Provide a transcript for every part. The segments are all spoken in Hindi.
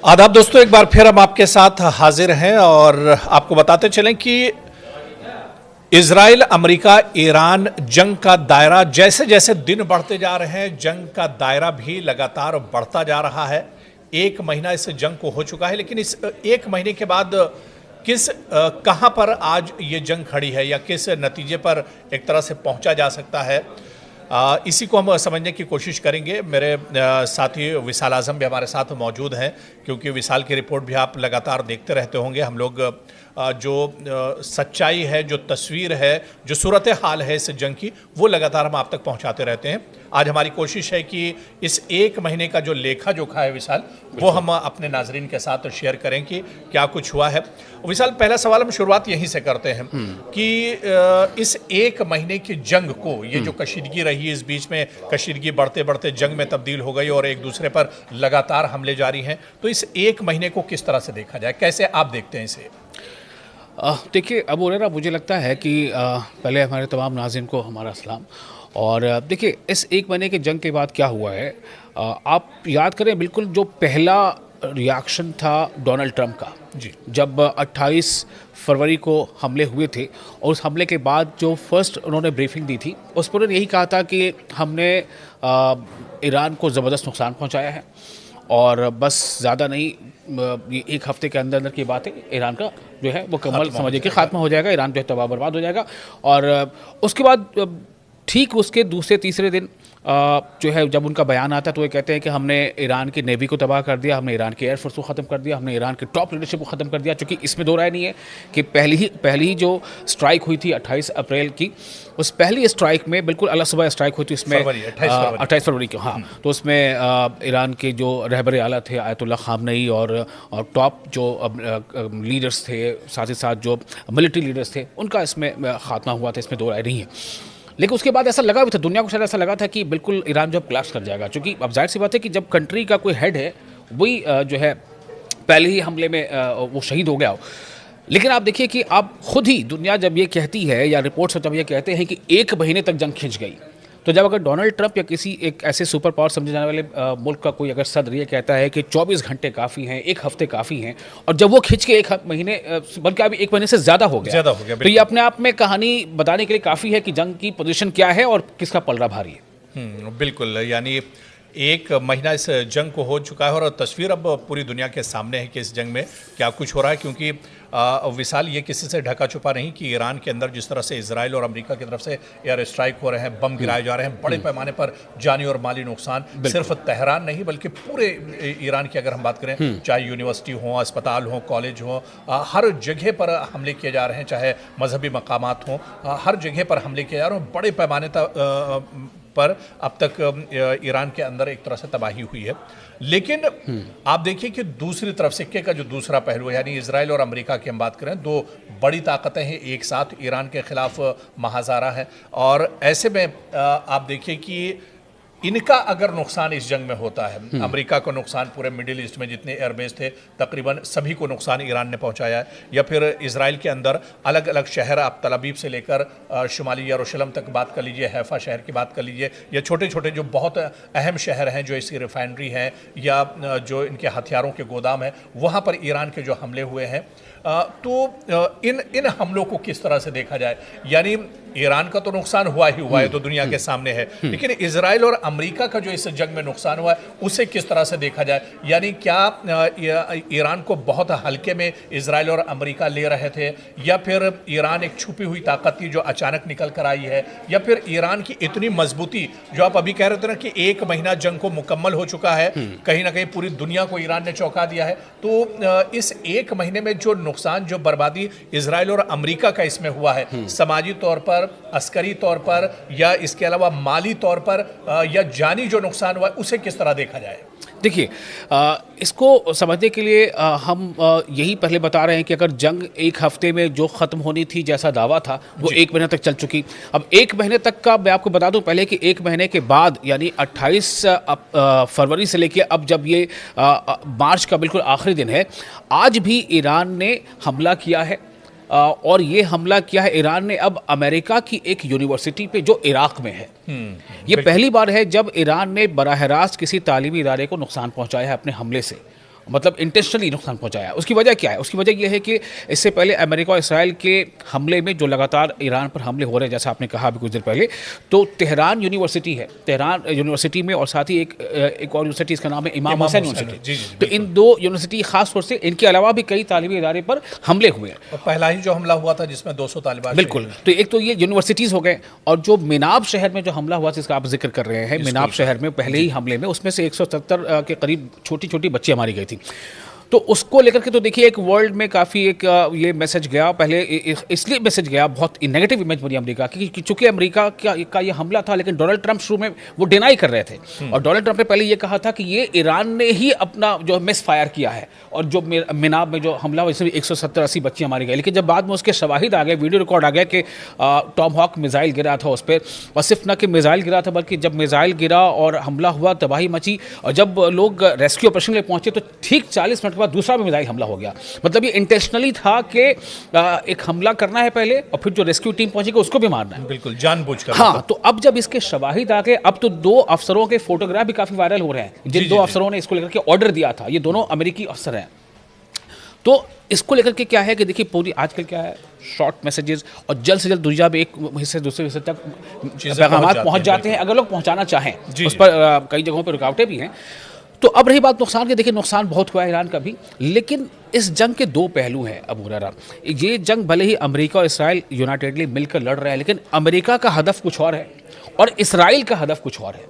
आदाब दोस्तों, एक बार फिर हम आपके साथ हाजिर हैं और आपको बताते चलें कि इजराइल, अमेरिका, ईरान जंग का दायरा जैसे जैसे दिन बढ़ते जा रहे हैं, जंग का दायरा भी लगातार बढ़ता जा रहा है। एक महीना इस जंग को हो चुका है, लेकिन इस एक महीने के बाद कहां पर आज ये जंग खड़ी है या किस नतीजे पर एक तरह से पहुंचा जा सकता है, इसी को हम समझने की कोशिश करेंगे। मेरे साथी विशाल आजम भी हमारे साथ मौजूद हैं, क्योंकि विशाल की रिपोर्ट भी आप लगातार देखते रहते होंगे। हम लोग जो सच्चाई है, जो तस्वीर है, जो सूरत हाल है इस जंग की, वो लगातार हम आप तक पहुंचाते रहते हैं। आज हमारी कोशिश है कि इस एक महीने का जो लेखा जोखा है विशाल, वो हम अपने नाजरीन के साथ शेयर करें कि क्या कुछ हुआ है। विशाल, पहला सवाल हम शुरुआत यहीं से करते हैं कि इस एक महीने की जंग को, ये जो कशीदगी रही, इस बीच में कशीदगी बढ़ते बढ़ते जंग में तब्दील हो गई और एक दूसरे पर लगातार हमले जारी हैं, तो इस एक महीने को किस तरह से देखा जाए, कैसे आप देखते हैं इसे? देखिए अब ना मुझे लगता है कि पहले हमारे तमाम नाज़रीन को हमारा सलाम। और देखिए इस एक महीने के जंग के बाद क्या हुआ है, आप याद करें बिल्कुल जो पहला रिएक्शन था डोनाल्ड ट्रंप का जी, जब 28 फरवरी को हमले हुए थे, और उस हमले के बाद जो फर्स्ट उन्होंने ब्रीफिंग दी थी उस पर उन्होंने यही कहा था कि हमने ईरान को ज़बरदस्त नुकसान पहुंचाया है और बस ज़्यादा नहीं, ये एक हफ्ते के अंदर अंदर की बात है, ईरान का जो है वो कमल समझिए कि खात्मा हो जाएगा, ईरान जो है तबाह बर्बाद हो जाएगा। और उसके बाद ठीक उसके दूसरे तीसरे दिन जो है जब उनका बयान आता है तो वो कहते हैं कि हमने ईरान की नेवी को तबाह कर दिया, हमने ईरान के एयरफोर्स को ख़त्म कर दिया, हमने ईरान की टॉप लीडरशिप को ख़त्म कर दिया। चूँकि इसमें दो राय नहीं है कि पहली ही जो स्ट्राइक हुई थी 28 अप्रैल की, उस पहली स्ट्राइक में बिल्कुल अलग सुबह स्ट्राइक हुई थी, उसमें 28 फरवरी को, हाँ, तो उसमें ईरान के जो रहबर आला थे आयतुल्लाह खामनेई और टॉप जो लीडर्स थे, साथ ही साथ जो मिलिट्री लीडर्स थे, उनका इसमें खात्मा हुआ था, इसमें दो राय नहीं है। लेकिन उसके बाद ऐसा लगा भी था, दुनिया को शायद ऐसा लगा था कि बिल्कुल ईरान जो कोलैप्स कर जाएगा, क्योंकि अब जाहिर सी बात है कि जब कंट्री का कोई हेड है वही जो है पहले ही हमले में वो शहीद हो गया हो। लेकिन आप देखिए कि आप खुद ही दुनिया जब ये कहती है या रिपोर्ट्स जब ये कहते हैं कि एक महीने तक जंग खिंच गई, तो जब अगर डोनाल्ड ट्रंप या किसी एक ऐसे सुपर पावर समझे जाने वाले मुल्क का कोई अगर सदर ये कहता है कि 24 घंटे काफ़ी हैं, एक हफ्ते काफ़ी हैं, और जब वो खिंच के एक महीने बल्कि अभी एक महीने से ज़्यादा हो गया, तो ये अपने आप में कहानी बताने के लिए काफ़ी है कि जंग की पोजीशन क्या है और किसका पलड़ा भारी है। बिल्कुल, यानी एक महीना इस जंग को हो चुका है और तस्वीर अब पूरी दुनिया के सामने है कि इस जंग में क्या कुछ हो रहा है। क्योंकि विशाल, ये किसी से ढका छुपा नहीं कि ईरान के अंदर जिस तरह से इजराइल और अमेरिका की तरफ से एयर स्ट्राइक हो रहे हैं, बम गिराए जा रहे हैं, बड़े पैमाने पर जानी और माली नुकसान सिर्फ तेहरान नहीं बल्कि पूरे ईरान की अगर हम बात करें, चाहे यूनिवर्सिटी हो, अस्पताल हो, कॉलेज हो, हर जगह पर हमले किए जा रहे हैं, चाहे मजहबी मकामात हों, हर जगह पर हमले किए जा रहे हैं। बड़े पैमाने पर अब तक ईरान के अंदर एक तरह से तबाही हुई है। लेकिन आप देखिए कि दूसरी तरफ सिक्के का जो दूसरा पहलू है, यानी इजराइल और अमेरिका की हम बात करें, दो बड़ी ताकतें हैं एक साथ ईरान के खिलाफ महाजारा है। और ऐसे में आप देखिए कि इनका अगर नुकसान इस जंग में होता है, अमेरिका को नुकसान पूरे मिडिल ईस्ट में जितने एयरबेस थे तकरीबन सभी को नुकसान ईरान ने पहुंचाया है, या फिर इजराइल के अंदर अलग अलग शहर, आप तल अबीब से लेकर शुमाली यरूशलेम तक बात कर लीजिए, हैफा शहर की बात कर लीजिए, या छोटे छोटे जो बहुत अहम शहर हैं जो इसकी रिफाइनरी हैं या जो इनके हथियारों के गोदाम हैं, वहाँ पर ईरान के जो हमले हुए हैं, तो इन हमलों को किस तरह से देखा जाए? यानी ईरान का तो नुकसान हुआ ही हुआ है, तो दुनिया के सामने है, लेकिन इजराइल और अमेरिका का जो इस जंग में नुकसान हुआ है उसे किस तरह से देखा जाए? यानी क्या ईरान को बहुत हल्के में इजराइल और अमेरिका ले रहे थे, या फिर ईरान एक छुपी हुई ताकत थी जो अचानक निकल कर आई है, या फिर ईरान की इतनी मजबूती जो आप अभी कह रहे थे ना कि एक महीना जंग को मुकम्मल हो चुका है, कहीं ना कहीं पूरी दुनिया को ईरान ने चौंका दिया है। तो इस एक महीने में जो नुकसान, जो बर्बादी इजराइल और अमेरिका का इसमें हुआ है, समाजी तौर पर, अस्करी तौर पर, या इसके अलावा माली तौर पर, या जानी जो नुकसान हुआ है, उसे किस तरह देखा जाए? देखिए इसको समझने के लिए हम यही पहले बता रहे हैं कि अगर जंग एक हफ्ते में जो ख़त्म होनी थी जैसा दावा था, वो एक महीने तक चल चुकी। अब एक महीने तक का मैं आपको बता दूं पहले कि एक महीने के बाद यानी 28 फरवरी से लेकर अब जब ये मार्च का बिल्कुल आखिरी दिन है, आज भी ईरान ने हमला किया है। और ये हमला किया है ईरान ने अब अमेरिका की एक यूनिवर्सिटी पे जो इराक में है। ये पहली बार है जब ईरान ने बराह रास्त किसी तालीमी इदारे को नुकसान पहुंचाया है अपने हमले से। मतलब इंटेंशनली नुकसान पहुंचाया। उसकी वजह क्या है? उसकी वजह यह है कि इससे पहले अमेरिका और इसराइल के हमले में जो लगातार ईरान पर हमले हो रहे हैं, जैसा आपने कहा अभी कुछ देर पहले, तो तेहरान यूनिवर्सिटी है, तेहरान यूनिवर्सिटी में और साथ ही एक और यूनिवर्सिटी, इसका नाम है इमाम हुसैन यूनिवर्सिटी। तो इन दो यूनिवर्सिटी खास तौर से, इनके अलावा भी कई तालीमी इदारे पर हमले हुए हैं। और पहला ही जो हमला हुआ था जिसमें 200 तालिबान, बिल्कुल। तो एक तो ये यूनिवर्सिटीज़ हो गए, और जो मिनाब शहर में जो हमला हुआ जिसका आप जिक्र कर रहे हैं, मिनाब शहर में पहले ही हमले में उसमें से 170 के करीब छोटी छोटी बच्चियां मारी गई थी। तो उसको लेकर के तो देखिए एक वर्ल्ड में काफ़ी एक ये मैसेज गया, पहले इसलिए मैसेज गया, बहुत नेगेटिव इमेज बनी अमेरिका की, कि चूंकि अमेरिका का ये हमला था, लेकिन डोनाल्ड ट्रंप शुरू में वो डिनाई कर रहे थे। और डोनाल्ड ट्रंप ने पहले ये कहा था कि ये ईरान ने ही अपना जो मिस फायर किया है, और जो मिनाब में जो हमला हुआ इसमें 170-80 बच्चियां मारी गई। लेकिन जब बाद में उसके शवाहिद आ गए, वीडियो रिकॉर्ड आ गया कि टॉम हॉक मिसाइल गिरा था उस पर, और सिर्फ न कि मिसाइल गिरा था बल्कि जब मिसाइल गिरा और हमला हुआ, तबाही मची, और जब लोग रेस्क्यू ऑपरेशन के लिए पहुंचे तो ठीक 40 मिनट के बाद दूसरा भी मिसाइल हमला हो गया। मतलब ये इंटेंशनली था कि एक हमला करना है पहले, और फिर जो रेस्क्यू टीम पहुंचेगी उसको भी मारना है। बिल्कुल जानबूझकर। हाँ, तो अब जब इसके शवाहिद आ गए, अब तो 2 अफसरों के फोटोग्राफ भी काफी वायरल हो रहे हैं, जिन 2 अफसरों ने इसको लेकर के ऑर्डर दिया था। ये दोनों अमेरिकी अफसर हैं। तो इसको लेकर के क्या है कि देखिए पूरी आजकल क्या है, शॉर्ट मैसेजेस, और जल्द से जल्द दुनिया में एक हिस्से दूसरे हिस्से तक पैगाम पहुंच जाते हैं, अगर लोग पहुंचाना चाहें। उस पर कई जगहों पर रुकावटें भी हैं। तो अब रही बात नुकसान की, देखिए नुकसान बहुत हुआ है ईरान का भी, लेकिन इस जंग के 2 पहलू हैं अबू हुरैरा। ये जंग भले ही अमेरिका और इसराइल यूनाइटेडली मिलकर लड़ रहे हैं, लेकिन अमेरिका का हदफ कुछ और है और इसराइल का हदफ कुछ और है।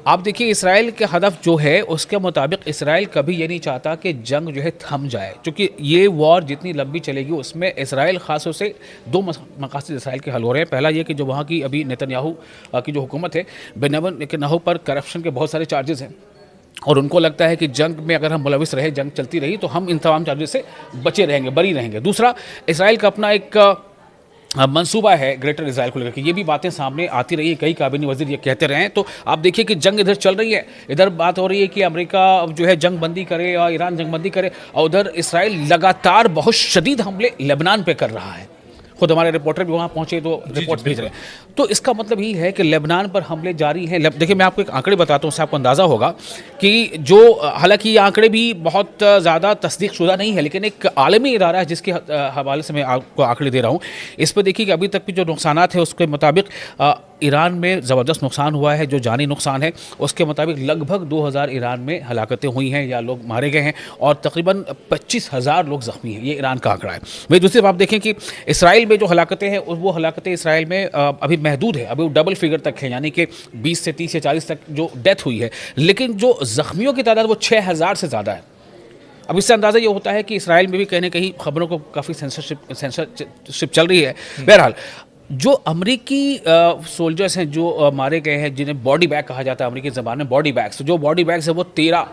आप देखिए इसराइल के हदफ जो है उसके मुताबिक इसराइल कभी ये नहीं चाहता कि जंग जो है थम जाए, क्योंकि ये वॉर जितनी लंबी चलेगी उसमें इसराइल खास तौर से 2 मकासद इसराइल के हल हो रहे हैं। पहला ये कि जो वहाँ की अभी नेतन्याहू की जो हुकूमत है, बेंजामिन नेतन्याहू पर करप्शन के बहुत सारे चार्जेस हैं, और उनको लगता है कि जंग में अगर हम मुलविस रहे, जंग चलती रही, तो हम इन तमाम चार्जेस से बचे रहेंगे, बरी रहेंगे। दूसरा, इसराइल का अपना एक मंसूबा है ग्रेटर इसराइल को लेकर के, ये भी बातें सामने आती रही है, कई काबिनी वजीर ये कहते रहे हैं। तो आप देखिए कि जंग इधर चल रही है, इधर बात हो रही है कि अमेरिका जो है जंग बंदी करे या ईरान जंग बंदी करे, और उधर इसराइल लगातार बहुत शदीद हमले लेबनान पे कर रहा है। खुद हमारे रिपोर्टर भी वहाँ पहुंचे तो रिपोर्ट भेज रहे हैं। तो इसका मतलब यही है कि लेबनान पर हमले जारी हैं। देखिए मैं आपको एक आंकड़े बताता हूँ, उससे आपको अंदाज़ा होगा कि जो, हालांकि ये आंकड़े भी बहुत ज़्यादा तस्दीक शुदा नहीं है, लेकिन एक आलमी इदारा है जिसके हवाले से मैं आपको आंकड़े दे रहा हूँ। इस पर देखिए कि अभी तक भी जो नुकसानात है उसके मुताबिक ईरान में ज़बरदस्त नुकसान हुआ है। जो जानी नुकसान है उसके मुताबिक लगभग 2000 ईरान में हलाकतें हुई हैं या लोग मारे गए हैं, और तकरीबन 25,000 लोग ज़ख्मी हैं। ये ईरान का आंकड़ा है। वही दूसरी तरफ आप देखें कि इसराइल में जो हलाकतें हैं, वो हलाकतें इसराइल में अभी महदूद है, अभी वो डबल फिगर तक है, यानी कि 20 से 30 या 40 तक जो डेथ हुई है, लेकिन जो ज़ख्मियों की तादाद वो 6000 से ज़्यादा है। अब इससे अंदाज़ा ये होता है कि इसराइल में भी कहीं ना कहीं खबरों को काफ़ी सेंसरशिप चल रही है। बहरहाल, जो अमरीकी सोल्जर्स हैं जो मारे गए हैं, जिन्हें बॉडी बैग कहा जाता है अमरीकी ज़बान में, बॉडी बैग्स, जो बॉडी बैग्स है वो 13,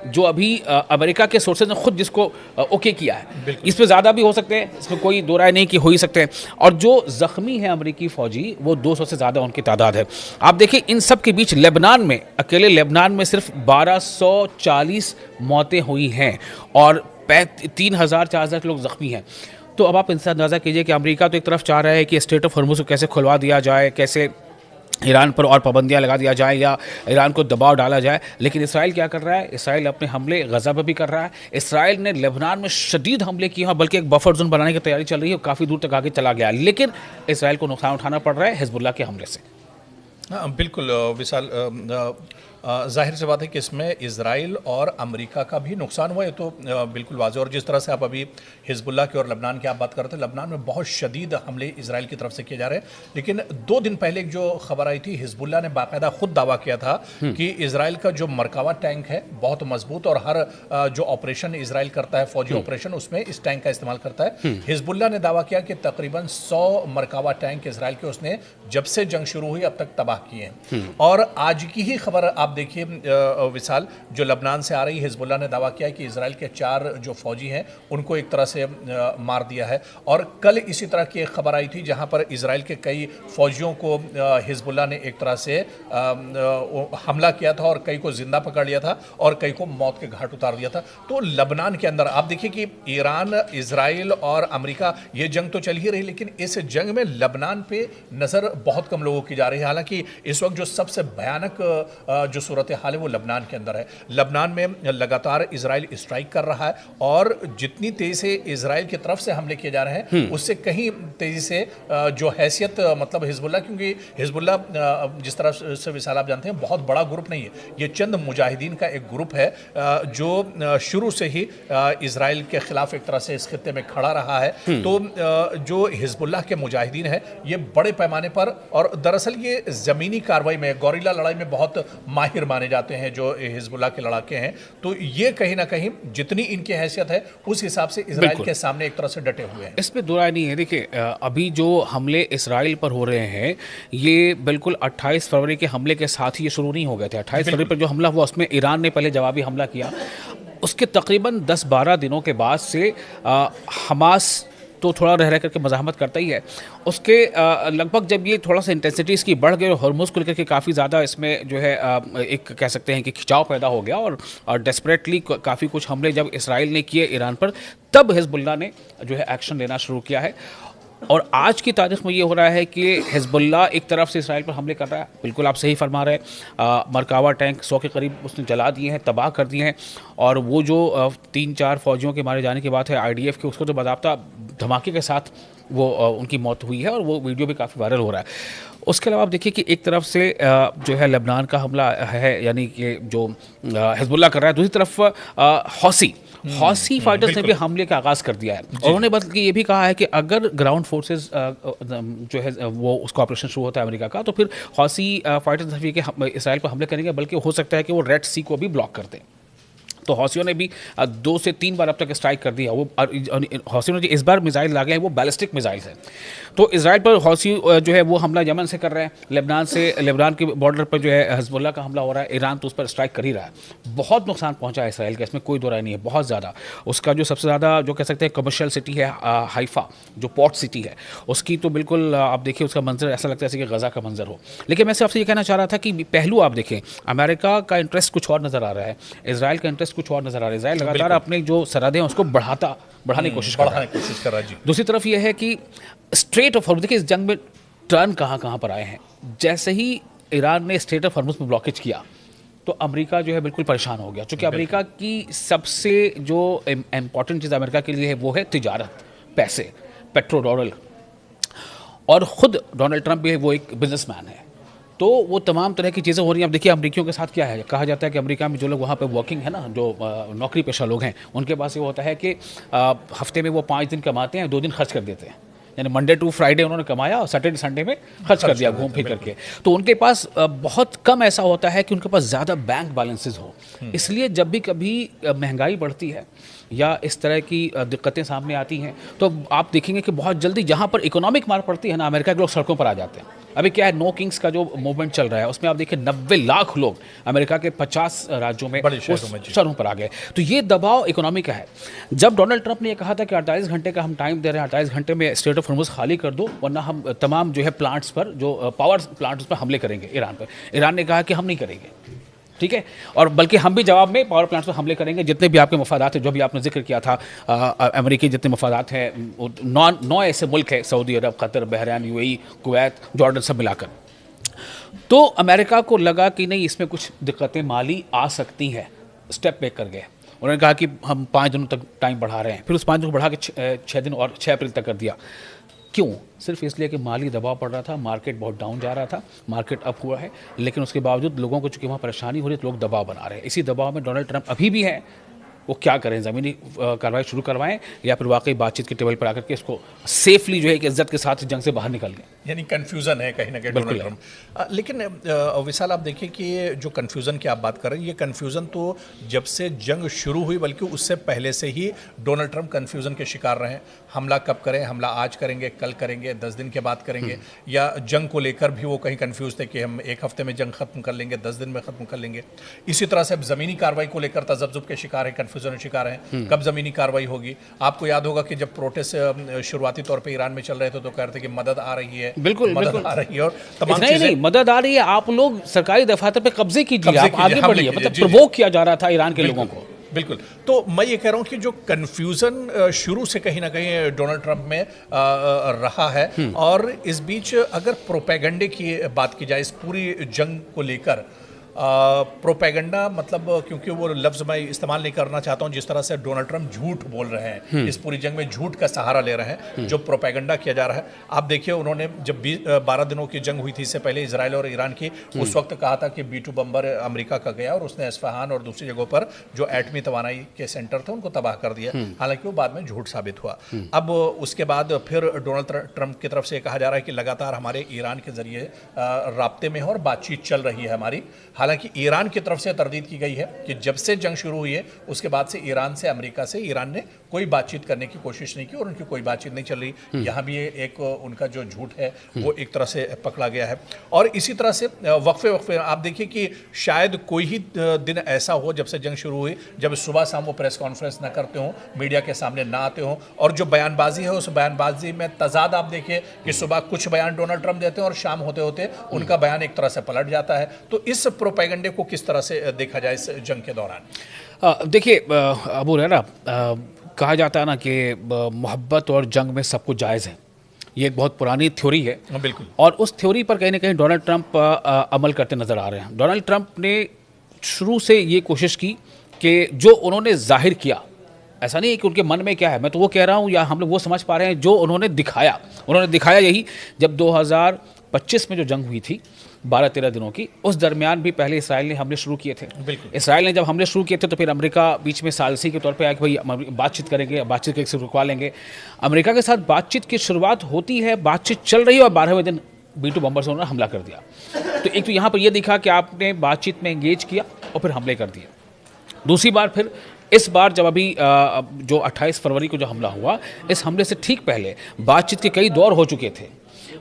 जो अभी अमेरिका के सोर्सेज ने खुद जिसको ओके किया है। इस पे ज़्यादा भी हो सकते हैं, इसमें कोई दो राय नहीं कि हो ही सकते हैं। और जो ज़ख्मी हैं अमरीकी फ़ौजी, वो 200 से ज़्यादा उनकी तादाद है। आप देखिए इन सब के बीच लेबनान में, अकेले लेबनान में सिर्फ 1240 मौतें हुई हैं और 3000-4000 लोग ज़ख्मी हैं। तो अब आप इनसे अंदाज़ा कीजिए कि अमेरिका तो एक तरफ चाह रहा है कि स्ट्रेट ऑफ हॉर्मुज़ को कैसे खुलवा दिया जाए, कैसे ईरान पर और पाबंदियां लगा दिया जाए या ईरान को दबाव डाला जाए, लेकिन इसराइल क्या कर रहा है? इसराइल अपने हमले गज़ा पर भी कर रहा है। इसराइल ने लेबनान में शदीद हमले किए हैं, बल्कि एक बफर जोन बनाने की तैयारी चल रही है, काफ़ी दूर तक आगे चला गया, लेकिन इसराइल को नुकसान उठाना पड़ रहा है हिजबुल्लाह के हमले से। हाँ बिल्कुल विशाल, जाहिर सी बात है कि इसमें इजराइल और अमेरिका का भी नुकसान हुआ है, तो बिल्कुल वाज़ेह। और जिस तरह से आप अभी हिजबुल्लाह की और लबनान की आप बात कर रहे थे, लबनान में बहुत शदीद हमले इजराइल की तरफ से किए जा रहे हैं। लेकिन 2 दिन पहले एक जो खबर आई थी, हिजबुल्लाह ने बाकायदा खुद दावा किया था कि इजराइल का जो मरकावा टैंक है बहुत मजबूत, और हर जो ऑपरेशन इजराइल करता है, फौजी ऑपरेशन, उसमें इस टैंक का इस्तेमाल करता है। हिजबुल्लाह ने दावा किया कि तकरीबन 100 मरकावा टैंक इजराइल के उसने जब से जंग शुरू हुई अब तक तबाह किए हैं। और आज की ही खबर आप देखिए विशाल, जो लबनान से आ रही, हिजबुल्लाह ने दावा किया है कि इजराइल के 4 जो फौजी हैं उनको एक तरह से मार दिया है। और कल इसी तरह की एक खबर आई थी जहां पर इजराइल के कई फौजियों को हिजबुल्लाह ने एक तरह से हमला किया था और कई को जिंदा पकड़ लिया था और कई को मौत के घाट उतार दिया था। तो लबनान के अंदर आप देखिए कि ईरान, इजराइल और अमेरिका, ये जंग तो चल ही रही, लेकिन इस जंग में लबनान पे नज़र बहुत कम लोगों की जा रही है। हालांकि इस वक्त जो सबसे भयानक जो सूरत हाल है वो लबनान के अंदर है। लबनान में लगातार इजराइल स्ट्राइक कर रहा है और जितनी तेजी से इजराइल की तरफ से हमले किए जा रहे हैं उससे कहीं तेजी से जो हैसियत मतलब हिजबुल्लाह, क्योंकि हिजबुल्लाह जिस तरह से विशाल आप जानते हैं बहुत बड़ा ग्रुप नहीं है, ये चंद मुजाहिदीन का एक ग्रुप है जो शुरू से ही इजराइल के खिलाफ एक तरह से इस खित्ते में खड़ा रहा है। तो जो हिजबुल्लाह के मुजाहिदीन हैं ये बड़े पैमाने पर, और दरअसल ये ज़मीनी कार्रवाई में, गौरिल्ला लड़ाई में बहुत माहिर माने जाते हैं जो हिजबुल्लाह के लड़ाके हैं। तो ये कहीं ना कहीं जितनी इनकी हैसियत है उस हिसाब से इजराइल के सामने एक तरह से डटे हुए हैं। इसमें दो राय नहीं है। देखिए, अभी जो हमले इसराइल पर हो रहे हैं ये बिल्कुल 28 फरवरी के हमले के साथ ही ये शुरू नहीं हो गए थे। 28 फरवरी पर जो हमला हुआ उसमें ईरान ने पहले जवाबी हमला किया। उसके तकरीबन 10-12 दिनों के बाद से हमास तो थोड़ा रह करके मज़ाहमत करता ही है। उसके लगभग जब ये थोड़ा सा इंटेंसिटी इसकी बढ़ गई और हॉर्मुज़ को लेकर के काफ़ी ज़्यादा इसमें जो है एक कह सकते हैं कि खिंचाव पैदा हो गया और डेस्परेटली काफ़ी कुछ हमले जब इसराइल ने किए ईरान पर, तब हिजबुल्लाह ने जो है एक्शन लेना शुरू किया है। और आज की तारीख में ये हो रहा है कि हिजबुल्लाह एक तरफ से इसराइल पर हमले कर रहा है। बिल्कुल आप सही फरमा रहे हैं। मरकावा टैंक 100 के करीब उसने जला दिए हैं, तबाह कर दिए हैं। और वो जो 3-4 फौजियों के मारे जाने की बात है IDF के, उसको तो बाज़ाब्ता धमाके के साथ वो उनकी मौत हुई है और वो वीडियो भी काफ़ी वायरल हो रहा है। उसके अलावा आप देखिए कि एक तरफ से जो है लेबनान का हमला है, यानी कि जो हिजबुल्लाह कर रहा है, दूसरी तरफ हौसी फाइटर्स ने भी हमले का आगाज़ कर दिया है। और उन्होंने बल्कि ये भी कहा है कि अगर ग्राउंड फोर्सेस जो है वो उसका ऑपरेशन शुरू होता है अमेरिका का, तो फिर हौसी फाइटर्स इसराइल पर हमले करेंगे, बल्कि हो सकता है कि वो रेड सी को भी ब्लॉक कर दें। तो हौसियों ने भी 2 से 3 बार अब तक स्ट्राइक कर दिया। वो हौसियों ने जो इस बार मिसाइल लागे हैं वो बैलिस्टिक मिसाइल है। तो इसराइल पर हौसी जो है वो हमला यमन से कर रहे हैं, लेबनान के बॉर्डर पर जो है हिजबुल्लाह का हमला हो रहा है, ईरान तो उस पर स्ट्राइक कर ही रहा है। बहुत नुकसान पहुंचा है इसराइल का, इसमें कोई दो राय नहीं है, बहुत ज़्यादा। उसका जो सबसे ज़्यादा जो कह सकते हैं कमर्शियल सिटी है हाइफा, जो पोर्ट सिटी है, उसकी तो बिल्कुल आप देखिए उसका मंजर ऐसा लगता है जैसे कि गज़ा का मंजर हो। लेकिन मैं आपसे ये कहना चाह रहा था कि पहलू आप देखें, अमेरिका का इंटरेस्ट कुछ और नज़र आ रहा है, इसराइल का इंटरेस्ट कुछ और नज़र आ रहा है। इसराइल लगातार अपने जो सरहदें हैं उसको बढ़ाने की कोशिश कर रहा है। दूसरी तरफ यह है कि स्ट्रेट ऑफ हॉर्मुज़, देखिए इस जंग में टर्न कहाँ पर आए हैं। जैसे ही ईरान ने स्ट्रेट ऑफ हॉर्मुज़ में ब्लॉकेज किया तो अमेरिका जो है बिल्कुल परेशान हो गया, क्योंकि अमेरिका की सबसे जो इम्पॉर्टेंट चीज़ अमेरिका के लिए है वो है तिजारत, पैसे, पेट्रोल। और ख़ुद डोनाल्ड ट्रंप भी है, वो एक बिजनेसमैन है। तो वो तमाम तरह की चीज़ें हो रही हैं। अब देखिए अमरीकियों के साथ क्या है, कहा जाता है कि अमेरिका में जो लोग वहाँ पे वर्किंग है ना, जो नौकरी पेशा लोग हैं, उनके पास ये होता है कि हफ्ते में वो 5 दिन कमाते हैं, 2 दिन खर्च कर देते हैं। यानी मंडे टू फ्राइडे उन्होंने कमाया और सैटरडे संडे में खर्च कर दिया घूम फिर करके। तो उनके पास बहुत कम ऐसा होता है कि उनके पास ज़्यादा बैंक बैलेंसेस हो। इसलिए जब भी कभी महंगाई बढ़ती है या इस तरह की दिक्कतें सामने आती हैं तो आप देखेंगे कि बहुत जल्दी जहाँ पर इकोनॉमिक मार पड़ती है ना, अमेरिका के लोग सड़कों पर आ जाते हैं। अभी क्या है, नो किंग्स का जो मूवमेंट चल रहा है उसमें आप देखिए 90 लाख लोग अमेरिका के 50 राज्यों में शहरों पर आ गए। तो ये दबाव इकोनॉमी का है। जब डोनाल्ड ट्रंप ने यह कहा था कि 48 घंटे का हम टाइम दे रहे हैं, 48 घंटे में स्ट्रेट ऑफ हॉर्मुज़ खाली कर दो वरना हम तमाम जो है प्लांट्स पर, जो पावर प्लांट्स पर हमले करेंगे ईरान पर। ईरान ने कहा कि हम नहीं करेंगे, ठीक है, और बल्कि हम भी जवाब में पावर प्लांट्स पर हमले करेंगे। जितने भी आपके मफादात हैं, जो भी आपने जिक्र किया था, अमेरिकी जितने मफादात हैं, 9 ऐसे मुल्क हैं, Saudi Arab, Qatar, Bahrain, UAE, Kuwait, Jordan, सब मिलाकर। तो अमेरिका को लगा कि नहीं, इसमें कुछ दिक्कतें माली आ सकती हैं, स्टेप बैक कर गए। उन्होंने कहा कि हम 5 दिनों तक टाइम बढ़ा रहे हैं, फिर उस 5 दिन को बढ़ा के 6 दिन और 6 अप्रैल तक कर दिया। क्यों? सिर्फ इसलिए कि माली दबाव पड़ रहा था, मार्केट बहुत डाउन जा रहा था, मार्केट अप हुआ है, लेकिन उसके बावजूद लोगों को चूंकि वहाँ परेशानी हो रही है तो लोग दबाव बना रहे हैं। इसी दबाव में डोनाल्ड ट्रंप अभी भी हैं। वो क्या करें, ज़मीनी कार्रवाई शुरू करवाएं या फिर वाकई बातचीत के टेबल पर आकर के इसको सेफली जो है कि इज्जत के साथ जंग से बाहर निकल गए। यानी कन्फ्यूज़न है कहीं ना कहीं डोनाल्ड ट्रंप। लेकिन विशाल आप देखिए कि जो कन्फ्यूज़न की आप बात कर रहे हैं, ये कन्फ्यूज़न तो जब से जंग शुरू हुई बल्कि उससे पहले से ही डोनाल्ड ट्रंप कन्फ्यूज़न के शिकार रहे हैं। हमला कब करें, हमला आज करेंगे, कल करेंगे, 10 दिन के बाद करेंगे, या जंग को लेकर भी वो कहीं कन्फ्यूज़ थे कि हम 1 हफ्ते में जंग खत्म कर लेंगे, 10 दिन में खत्म कर लेंगे। इसी तरह से अब ज़मीनी कार्रवाई को लेकर तजब्जुब के शिकार है, कन्फ्यूज़न के शिकार हैं, कब ज़मीनी कार्रवाई होगी। आपको याद होगा कि जब प्रोटेस्ट शुरुआती तौर पर ईरान में चल रहे थे तो कह रहे थे कि मदद आ रही है, बिल्कुल आ रही है और तमाम चीजें। नहीं, मदद आ रही है, आप लोग सरकारी दफातर पे कब्जे कीजिए, आप आगे बढ़िए। मतलब प्रवोक किया जा रहा था ईरान के लोगों को। बिल्कुल। तो मैं ये कह रहा हूं कि जो कन्फ्यूजन शुरू से कहीं ना कहीं डोनाल्ड ट्रंप में रहा है, और इस बीच अगर प्रोपेगेंडे की बात की जाए इस पूरी जंग को लेकर, प्रोपेगेंडा, मतलब क्योंकि वो लफ्ज़ मैं इस्तेमाल नहीं करना चाहता हूँ, जिस तरह से डोनाल्ड ट्रंप झूठ बोल रहे हैं, इस पूरी जंग में झूठ का सहारा ले रहे हैं, जो प्रोपेगेंडा किया जा रहा है। आप देखिए, उन्होंने जब 12 दिनों की जंग हुई थी, इससे पहले इजराइल और ईरान की, उस वक्त कहा था कि B-2 बम्बर अमेरिका का गया और उसने इस्फहान और दूसरी जगहों पर जो एटमी तवानाई के सेंटर थे उनको तबाह कर दिया। हालांकि वो बाद में झूठ साबित हुआ। अब उसके बाद फिर डोनाल्ड ट्रंप की तरफ से कहा जा रहा है कि लगातार हमारे ईरान के जरिए राब्ते में है और बातचीत चल रही है हमारी। हालांकि ईरान की तरफ से तरदीद की गई है कि जब से जंग शुरू हुई है उसके बाद से ईरान से, अमेरिका से ईरान ने कोई बातचीत करने की कोशिश नहीं की और उनकी कोई बातचीत नहीं चल रही। यहाँ भी एक उनका जो झूठ है वो एक तरह से पकड़ा गया है। और इसी तरह से वक्फे आप देखिए कि शायद कोई ही दिन ऐसा हो जब से जंग शुरू हुई जब सुबह शाम वो प्रेस कॉन्फ्रेंस ना करते हों, मीडिया के सामने ना आते हों, और जो बयानबाजी है उस बयानबाजी में तजाद आप देखिए कि सुबह कुछ बयान डोनाल्ड ट्रंप देते हैं और शाम होते होते उनका बयान एक तरह से पलट जाता है। तो इस प्रोपेगेंडे को किस तरह से देखा जाए इस जंग के दौरान? देखिए अबू रहना, कहा जाता है ना कि मोहब्बत और जंग में सब कुछ जायज़ है। ये एक बहुत पुरानी थ्योरी है। बिल्कुल। और उस थ्योरी पर कहीं ना कहीं डोनाल्ड ट्रंप अमल करते नज़र आ रहे हैं। डोनाल्ड ट्रंप ने शुरू से ये कोशिश की कि जो उन्होंने जाहिर किया, ऐसा नहीं है कि उनके मन में क्या है, मैं तो वो कह रहा हूँ, या हम लोग वो समझ पा रहे हैं जो उन्होंने दिखाया यही। जब 2025 में जो जंग हुई थी 12-13 दिनों की, उस दरमियान भी पहले इसराइल ने हमले शुरू किए थे। इसराइल ने जब हमले शुरू किए थे तो फिर अमेरिका बीच में सालसी के तौर पे आया कि भाई बातचीत करेंगे, बातचीत के रुकवा लेंगे। अमेरिका के साथ बातचीत की शुरुआत होती है, बातचीत चल रही है और 12वें दिन B-2 बम्बर से उन्होंने हमला कर दिया। तो एक तो यहाँ पर यह दिखा कि आपने बातचीत में एंगेज किया और फिर हमले कर दिए। दूसरी बार फिर इस बार जब अभी जो 28 फरवरी को जो हमला हुआ, इस हमले से ठीक पहले बातचीत के कई दौर हो चुके थे।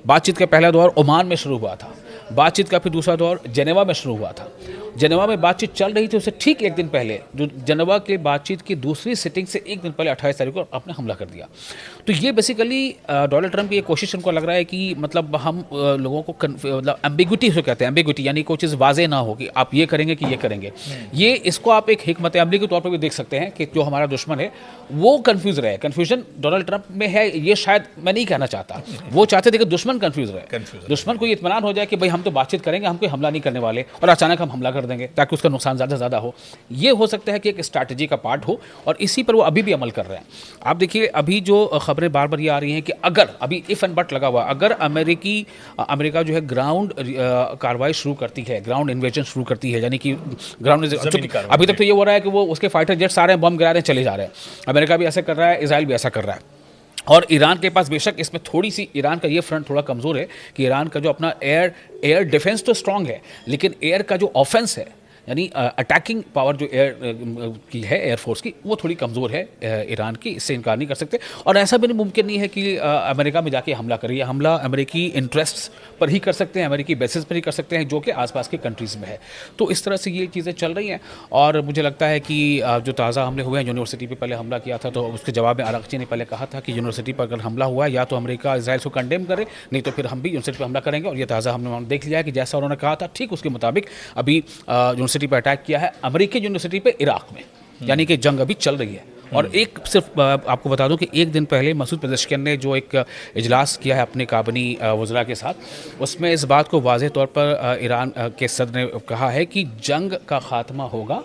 बातचीत का पहला दौर ओमान में शुरू हुआ था, बातचीत का फिर दूसरा दौर जेनेवा में शुरू हुआ था। जेनेवा में बातचीत चल रही थी, उससे ठीक एक दिन पहले जो जेनेवा के बातचीत की दूसरी सिटिंग से एक दिन पहले 28 तारीख को आपने हमला कर दिया। तो ये बेसिकली डोनाल्ड ट्रंप की ये कोशिश उनको लग रहा है कि मतलब हम लोगों को मतलब एम्बिग्विटी से कहते हैं, एम्बिग्विटी यानी कोई चीज़ वाजे ना हो कि आप ये करेंगे कि ये करेंगे। ये इसको आप एक हिकमत अमली के तौर पर भी देख सकते हैं कि जो हमारा दुश्मन है वो कन्फ्यूज रहे। कन्फ्यूजन डोनाल्ड ट्रंप में है, ये शायद मैं नहीं कहना चाहता। वो चाहते थे कि दुश्मन कन्फ्यूज रहे, दुश्मन को ये इत्मीनान हो जाए कि भाई हम तो बातचीत करेंगे, हम कोई हमला नहीं करने वाले, और अचानक हम हमला कर देंगे ताकि उसका नुकसान ज़्यादा से ज़्यादा हो। ये हो सकता है कि एक स्ट्रैटेजी का पार्ट हो और इसी पर वो अभी भी अमल कर रहे हैं। आप देखिए अभी जो खबरें बार बार ये आ रही हैं कि अगर अभी इफ़ एंड बट लगा हुआ, अगर अमेरिका जो है ग्राउंड कार्रवाई शुरू करती है, ग्राउंड इन्वेजन शुरू करती है, यानी कि ग्राउंड, अभी तक तो ये हो रहा है कि वो उसके फाइटर जेट्स आ रहे हैं, बम गिरा रहे हैं, चले जा रहे हैं। अमेरिका भी ऐसा कर रहा है, इजराइल भी ऐसा कर रहा है। और ईरान के पास बेशक इसमें थोड़ी सी ईरान का ये फ्रंट थोड़ा कमज़ोर है कि ईरान का जो अपना एयर डिफेंस तो स्ट्रांग है, लेकिन एयर का जो ऑफेंस है, यानी अटैकिंग पावर जो एयर की है, एयरफोर्स की, वो थोड़ी कमज़ोर है ईरान की। इससे इनकार नहीं कर सकते। और ऐसा भी मुमकिन नहीं है कि अमेरिका में जाके हमला करिए। हमला अमेरिकी इंटरेस्ट्स पर ही कर सकते हैं, अमेरिकी बेसिस पर ही कर सकते हैं, जो कि आसपास के कंट्रीज़ में है। तो इस तरह से ये चीज़ें चल रही हैं। और मुझे लगता है कि जो ताज़ा हमले हुए हैं, यूनिवर्सिटी पर पहले हमला किया था, तो उसके जवाब में आरक्षी ने पहले कहा था कि यूनिवर्सिटी पर अगर हमला हुआ या तो अमेरिका इजराइल को कंडेम करे, नहीं तो फिर हम भी यूनिवर्सिटी पर हमला करेंगे। और ये ताज़ा हमने देख लिया है कि जैसा उन्होंने कहा था ठीक उसके मुताबिक अभी यूनिवर्सिटी पर अटैक किया है, अमेरिकी यूनिवर्सिटी पे इराक में, यानी कि जंग अभी चल रही है। और एक सिर्फ आपको बता दूं कि एक दिन पहले मसूद पेज़ेश्कियान ने जो एक इजलास किया है अपने काबिनी वज़रा के साथ, उसमें इस बात को वाज़ेह तौर पर ईरान के सदर ने कहा है कि जंग का ख़ात्मा होगा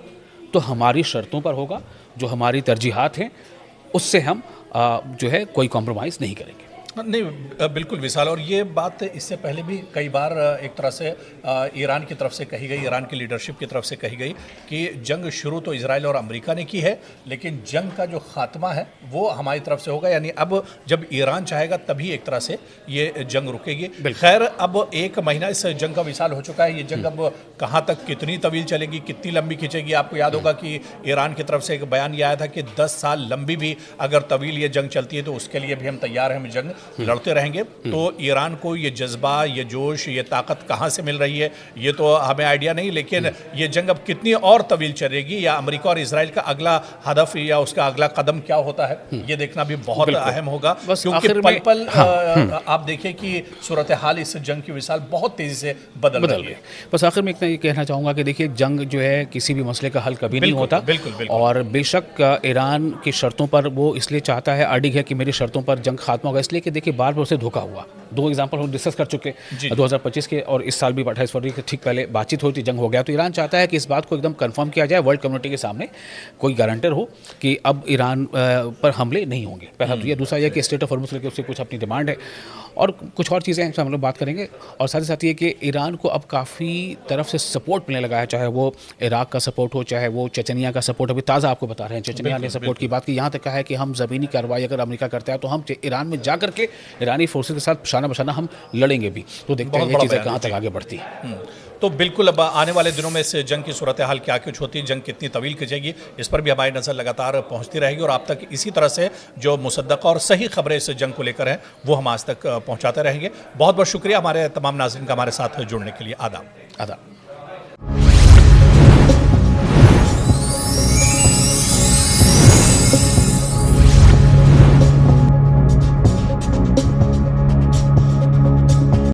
तो हमारी शर्तों पर होगा, जो हमारी तरजीहात हैं उससे हम जो है कोई कॉम्प्रोमाइज़ नहीं करेंगे। नहीं, बिल्कुल विशाल। और ये बात इससे पहले भी कई बार एक तरह से ईरान की तरफ से कही गई, ईरान की लीडरशिप की तरफ से कही गई कि जंग शुरू तो इजराइल और अमेरिका ने की है, लेकिन जंग का जो खात्मा है वो हमारी तरफ से होगा। यानी अब जब ईरान चाहेगा तभी एक तरह से ये जंग रुकेगी। खैर, अब 1 महीना इस जंग का विशाल हो चुका है। ये जंग अब कहाँ तक, कितनी तवील चलेगी, कितनी लंबी खींचेगी? आपको याद होगा कि ईरान की तरफ से एक बयान ये आया था कि 10 साल लंबी भी अगर तवील ये जंग चलती है तो उसके लिए भी हम तैयार हैं, हम जंग लड़ते रहेंगे। तो ईरान को ये जज्बा, ये जोश, ये ताकत कहाँ से मिल रही है ये तो हमें आइडिया नहीं, लेकिन ये जंग अब कितनी और तवील चलेगी, या अमेरिका और इजराइल का अगला हदफ या उसका अगला कदम क्या होता है, ये देखना भी बहुत अहम होगा। क्योंकि पल पल आप देखिए कि सूरत हाल इस जंग की विशाल बहुत तेजी से बदल रही है। बस आखिर में इतना ये कहना चाहूँगा कि देखिए जंग जो है किसी भी मसले का हल कभी नहीं होता। बिल्कुल। और बेशक ईरान की शर्तों पर वो इसलिए चाहता है, अडिग है कि मेरी शर्तों पर जंग खात्मा होगा, इसलिए कि कि देखिए बार बार उसे धोखा हुआ। 2 एग्जाम्पल हम डिस्कस कर चुके, 2025 के और इस साल भी 28 फरवरी के ठीक पहले बातचीत हुई थी, जंग हो गया। तो ईरान चाहता है कि इस बात को एकदम कंफर्म किया जाए, वर्ल्ड कम्युनिटी के सामने कोई गारंटर हो कि अब ईरान पर हमले नहीं होंगे। पहला तो ये, दूसरा यह कि स्टेट ऑफ हॉर्मुज़ लेकर उससे कुछ अपनी डिमांड है और कुछ और चीज़ें हैं हम लोग बात करेंगे। और साथ ही साथ ये कि ईरान को अब काफ़ी तरफ से सपोर्ट मिलने लगा है, चाहे वो इराक का सपोर्ट हो, चाहे वो चचनिया का सपोर्ट। अभी ताज़ा आपको बता रहे हैं चचनिया ने सपोर्ट की बात की, यहाँ तक कहा है कि हम ज़मीनी कार्रवाई अगर अमेरिका करता है तो हम ईरान में जा करके ईरानी फोर्सेस के साथ शाना बशाना हम लड़ेंगे भी। तो देखते हैं ये चीज़ें कहाँ तक आगे बढ़ती है। तो बिल्कुल अब आने वाले दिनों में इस जंग की सूरत हाल क्या कुछ होती है, जंग कितनी तवील खिंचेगी, इस पर भी हमारी नज़र लगातार पहुंचती रहेगी और आप तक इसी तरह से जो मुसद्दक़ा और सही खबरें इस जंग को लेकर हैं वो हम आज तक पहुंचाते रहेंगे। बहुत बहुत शुक्रिया हमारे तमाम नाज़रीन का हमारे साथ जुड़ने के लिए। आदाब। आदाब।